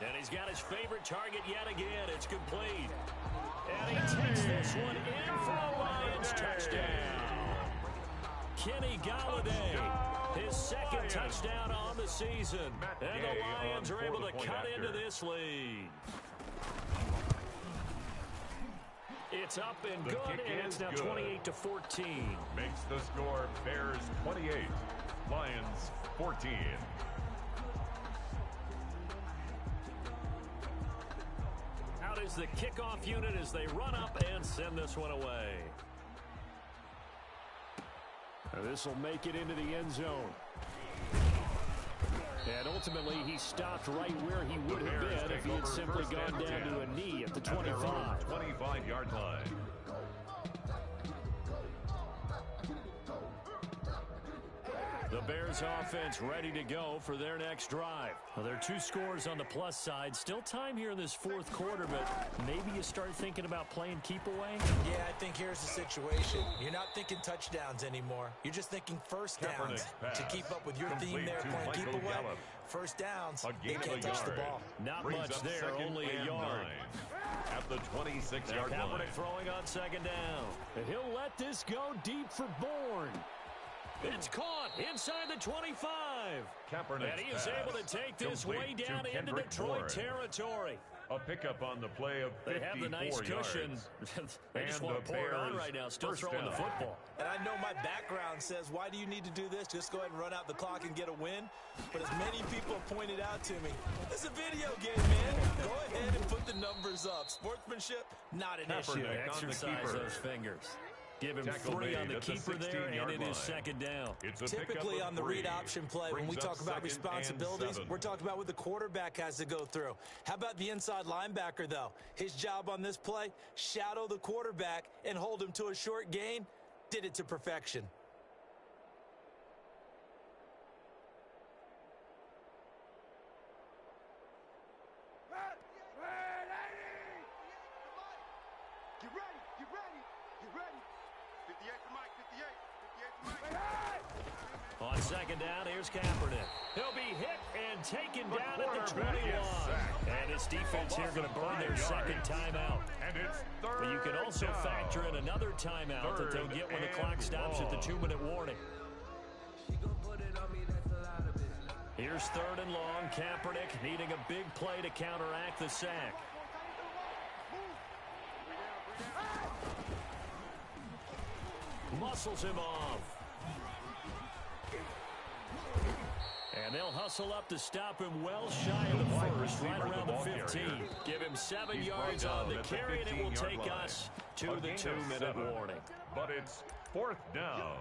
A: And he's got his favorite target yet again. It's complete. And he takes this one in for a Lions touchdown. Kenny Galladay, his 2nd touchdown on the season. And the Lions are able to cut into this lead. It's up and good, and it's now 28-14.
B: Makes the score Bears 28, Lions 14.
A: Out is the kickoff unit as they run up and send this one away. This will make it into the end zone. And ultimately, he stopped right where he would have been if he had simply gone down to a knee at the 25.
B: 25-yard line.
A: The Bears offense ready to go for their next drive. Well, there are 2 scores on the plus side. Still time here in this 4th quarter, but maybe you start thinking about playing keep away?
C: Yeah, I think here's the situation. You're not thinking touchdowns anymore. You're just thinking first downs. To keep up with your theme there, playing keep away, first downs, they can't touch the ball.
A: Not much there, only a yard.
B: At the 26-yard line.
A: Kaepernick throwing on 2nd down. And he'll let this go deep for Bourne. It's caught inside the 25. And he is able to take this way down into Detroit territory.
B: A pickup on the play of 54
A: yards. They have the nice cushion. They just want to pour it on right now, still throwing the football.
C: And I know my background says, why do you need to do this? Just go ahead and run out the clock and get a win. But as many people have pointed out to me, it's a video game, man. Go ahead and put the numbers up. Sportsmanship, not an issue.
A: Exercise those fingers. Give him 3 on the keeper there, and it is 2nd down.
C: Typically on the read option play, when we talk about responsibilities, we're talking about what the quarterback has to go through. How about the inside linebacker, though? His job on this play, shadow the quarterback and hold him to a short gain. Did it to perfection.
E: Get ready, get ready, get ready. 58 to Mike, 58 to Mike.
A: On 2nd down, here's Kaepernick. He'll be hit and taken down at the 21. And his defense here going to burn their 2nd timeout.
B: And it's 3rd
A: But you can also factor in another timeout that they'll get when the clock stops at the 2-minute warning. Here's 3rd and long. Kaepernick needing a big play to counteract the sack. Muscles him off. And they'll hustle up to stop him well shy of the first, right around the 15. Give him 7 yards on the carry, and it will take us to the 2-minute warning.
B: But it's 4th down.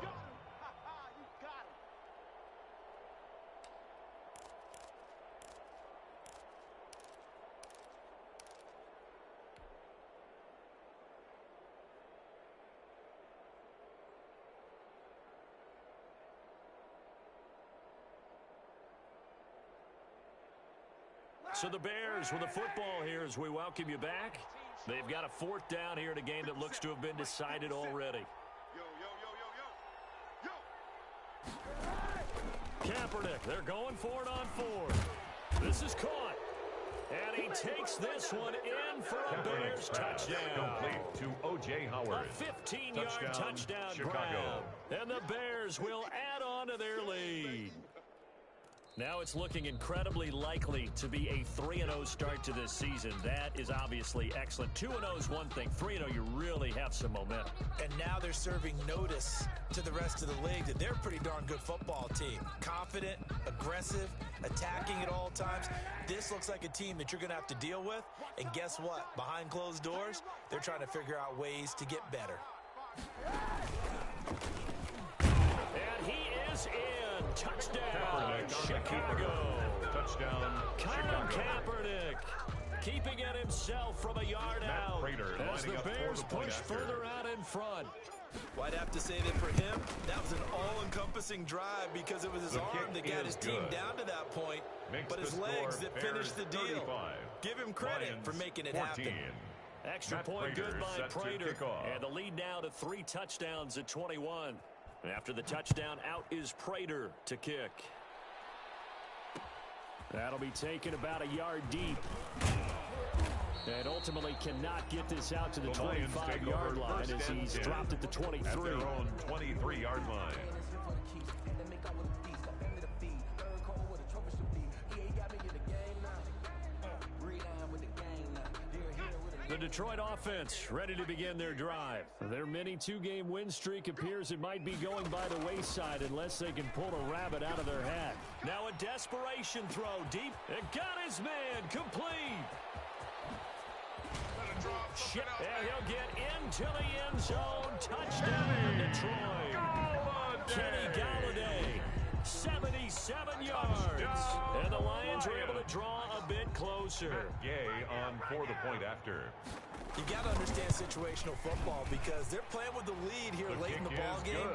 A: So the Bears with the football here as we welcome you back. They've got a 4th down here in a game that looks to have been decided already. Kaepernick, they're going for it on 4th. This is caught. And he takes this one in for a Bears touchdown.
B: Complete to O.J. Howard.
A: A 15-yard touchdown grab. And the Bears will add on to their lead. Now it's looking incredibly likely to be a 3-0 start to this season. That is obviously excellent. 2-0 is one thing. 3-0, you really have some momentum.
C: And now they're serving notice to the rest of the league that they're a pretty darn good football team. Confident, aggressive, attacking at all times. This looks like a team that you're going to have to deal with. And guess what? Behind closed doors, they're trying to figure out ways to get better.
A: And he is in. Touchdown, Chicago.
B: Touchdown,
A: Colin Kaepernick keeping it himself from a yard out as the Bears push further out in front.
C: Well, I'd have to say that for him, that was an all-encompassing drive because it was his arm that got his team down to that point, but his legs that finished the deal. Give him credit for making it happen.
A: Extra point good by Prater, and the lead now to 3 touchdowns at 21. After the touchdown, out is Prater to kick. That'll be taken about a yard deep. And ultimately cannot get this out to the 25-yard line as he's dropped at the 23.
B: At their own 23-yard line.
A: The Detroit offense ready to begin their drive. Their mini 2-game win streak appears it might be going by the wayside unless they can pull a rabbit out of their hat. Now a desperation throw deep. It got his man complete. And he'll get into the end zone. Touchdown, Detroit. Kenny Galladay, 77 yards. And the Lions are able to draw a bit closer.
B: Gay on for the point after.
C: You got to understand situational football because they're playing with the lead here late in the ball game.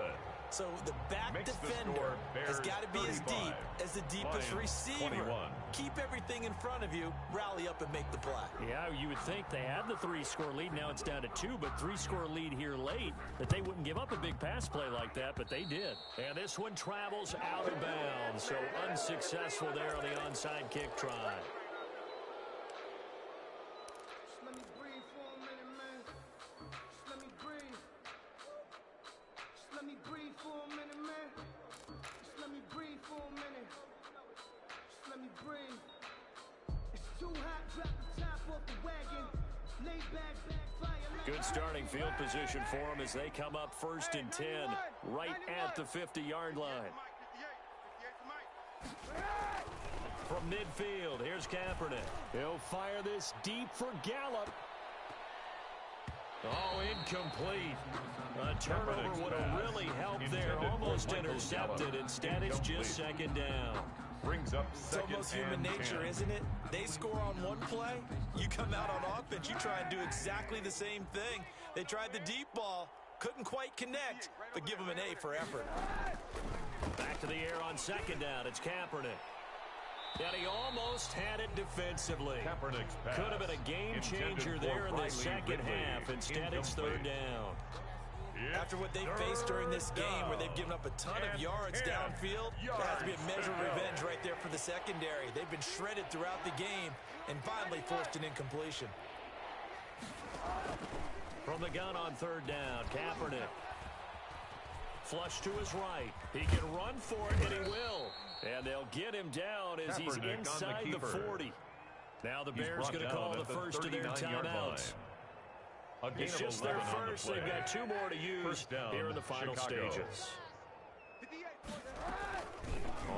C: So the back defender has got to be as deep as the deepest receiver.
B: 21.
C: Keep everything in front of you, rally up and make the play.
A: Yeah, you would think they had the 3-score lead. Now it's down to 2, but 3-score lead here late, that they wouldn't give up a big pass play like that, but they did. And this one travels out of bounds, so unsuccessful there on the onside kick try.
E: Let me breathe for a minute, man. Just let me breathe. Just let me breathe for a minute, man. Just let me breathe for a minute. Just let me breathe. It's too hot, drop the top off the wagon. Lay back, fire.
A: Good starting field position for them as they come up 1st and 10, right at the 50-yard line. From midfield, here's Kaepernick. He'll fire this deep for Gallup. Oh, incomplete. A turnover would have really helped there. Almost intercepted. Instead, it's just 2nd down.
B: Brings up
C: It's
B: second
C: almost human
B: and
C: nature,
B: 10.
C: isn't it? They score on one play, you come out on offense, you try and do exactly the same thing. They tried the deep ball, couldn't quite connect, but give them an A for effort.
A: Back to the air on 2nd down. It's Kaepernick. And he almost had it defensively.
B: Kaepernick's pass
A: Could have been a game changer
B: intended
A: there
B: for
A: in the
B: Riley
A: second
B: Ridley.
A: half. Instead, it's 3rd down.
C: After what they faced during this game where they've given up a ton of yards downfield, there has to be a measure of revenge right there for the secondary. They've been shredded throughout the game and finally forced an incompletion.
A: From the gun on 3rd down, Kaepernick. Flush to his right. He can run for it, and he will. And they'll get him down as he's
B: Kaepernick
A: inside the 40. Now the Bears going to call the first of their timeouts. It's just their first. They've got 2 more to use here in the final stages.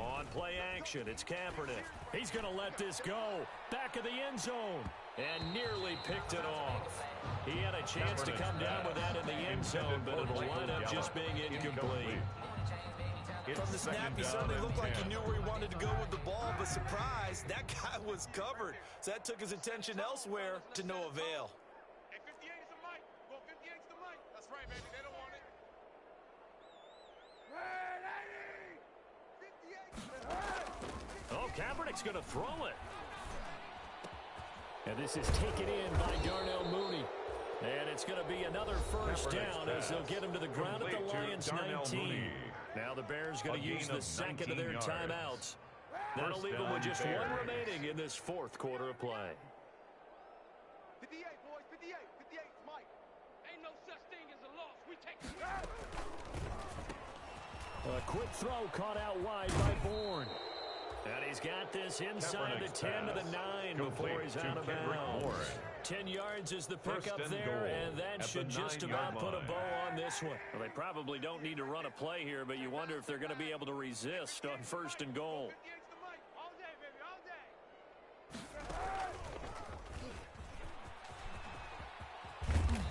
A: On play action, it's Kaepernick. He's going to let this go. Back of the end zone. And nearly picked it off. He had a chance to come down with that in the end zone, but it'll wind up just being incomplete.
C: From the snap, he certainly looked like he knew where he wanted to go with the ball, but surprise, that guy was covered. So that took his attention elsewhere to no avail.
E: Hey, 58 is the mic. Well, 58's the mic. That's right, baby. They don't want it.
A: Oh, Kaepernick's going to throw it. And this is taken in by Darnell Mooney. And it's going to be another first down as they'll get him to the ground at the Lions' 19. Now the Bears going to use the second of their timeouts. That'll leave them with just 1 remaining in this 4th quarter of play.
E: 58, boys. 58. 58's Mike. Ain't no such thing as a loss. We take it.
A: A quick throw caught out wide by Bourne. And he's got this inside the 10 to the 9 before he's out of bounds. 10 yards is the pickup there, and that should just about put a bow on this one. Well, they probably don't need to run a play here, but you wonder if they're going to be able to resist on 1st and goal.
E: 58's the mic. All day, baby. All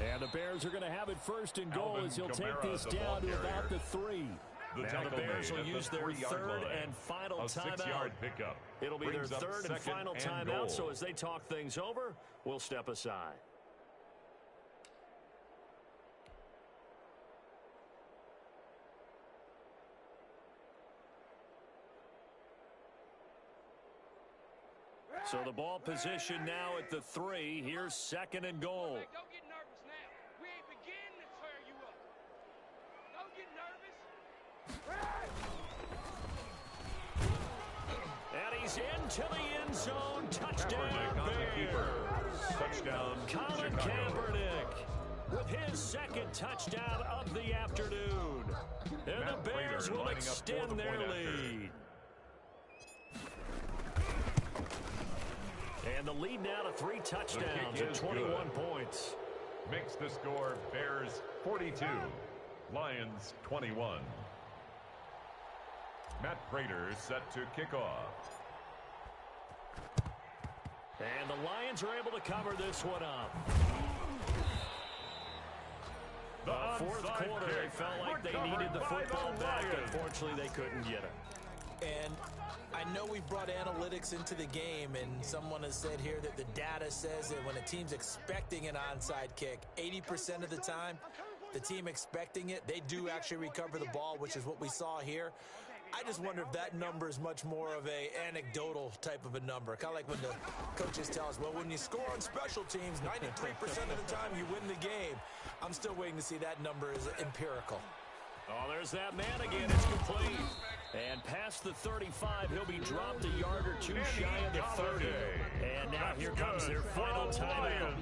E: day.
A: And the Bears are going to have it 1st and goal as he'll take this down to about the 3. Now the Bears will use their 3rd and final timeout. It'll be their 3rd and final timeout, so as they talk things over, we'll step aside. So the ball position now at the 3. Here's 2nd and goal.
E: Hey, don't get nervous now. We ain't beginning to tear you up. Don't get nervous.
A: And he's into the end zone. Touchdown, Bears.
B: Touchdown,
A: Colin Kaepernick with his 2nd touchdown of the afternoon. And the Bears will extend their lead. And the lead now to 3 touchdowns at 21 points.
B: Makes the score Bears 42, Lions 21. Matt Prater set to kick off.
A: And the Lions are able to cover this one up. The 4th quarter, they felt like they needed the football back. Unfortunately, they couldn't get it.
C: And I know we've brought analytics into the game, and someone has said here that the data says that when a team's expecting an onside kick, 80% of the time, the team expecting it, they do actually recover the ball, which is what we saw here. I just wonder if that number is much more of a anecdotal type of a number. Kind of like when the coaches tell us, well, when you score on special teams, 93% of the time you win the game. I'm still waiting to see that number is empirical.
A: Oh, there's that man again. It's complete. And past the 35, he'll be dropped a yard or two shy of the 30. And now here comes their final timeout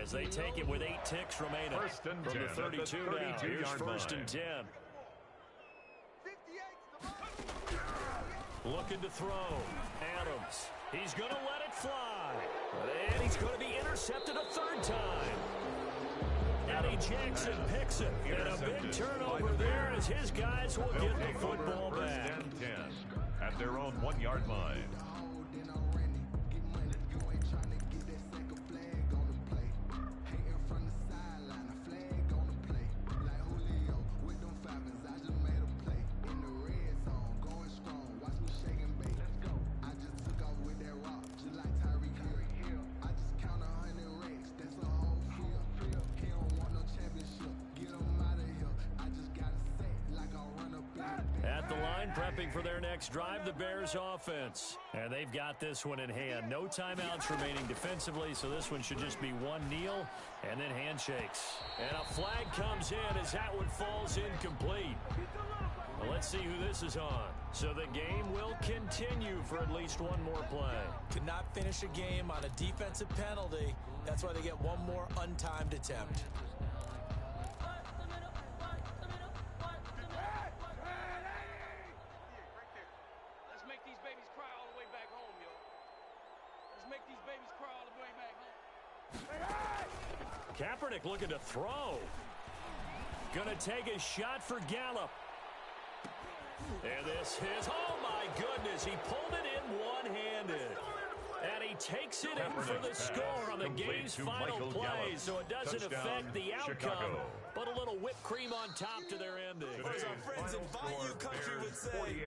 A: as they take it with 8 ticks remaining. From the 32 now. Here's first and 10. Looking to throw. Adams. He's going to let it fly. And he's going to be intercepted a third time. Eddie Jackson picks it. And a big turnover there as his guys will get the football back.
B: First and 10 at their own 1-yard line.
A: Prepping for their next drive, the Bears offense. And they've got this one in hand. No timeouts remaining defensively, so this one should just be one kneel and then handshakes. And a flag comes in as that one falls incomplete. Well, let's see who this is on. So the game will continue for at least one more play.
C: Could not finish a game on a defensive penalty. That's why they get one more untimed attempt.
A: Kaepernick looking to throw. Gonna take a shot for Gallup. And this is, oh my goodness, he pulled it in one-handed. And he takes it in for the score on the game's final play, so it doesn't affect the outcome, but a little whipped cream on top to their ending.
C: Or as our friends in Bayou Country would say,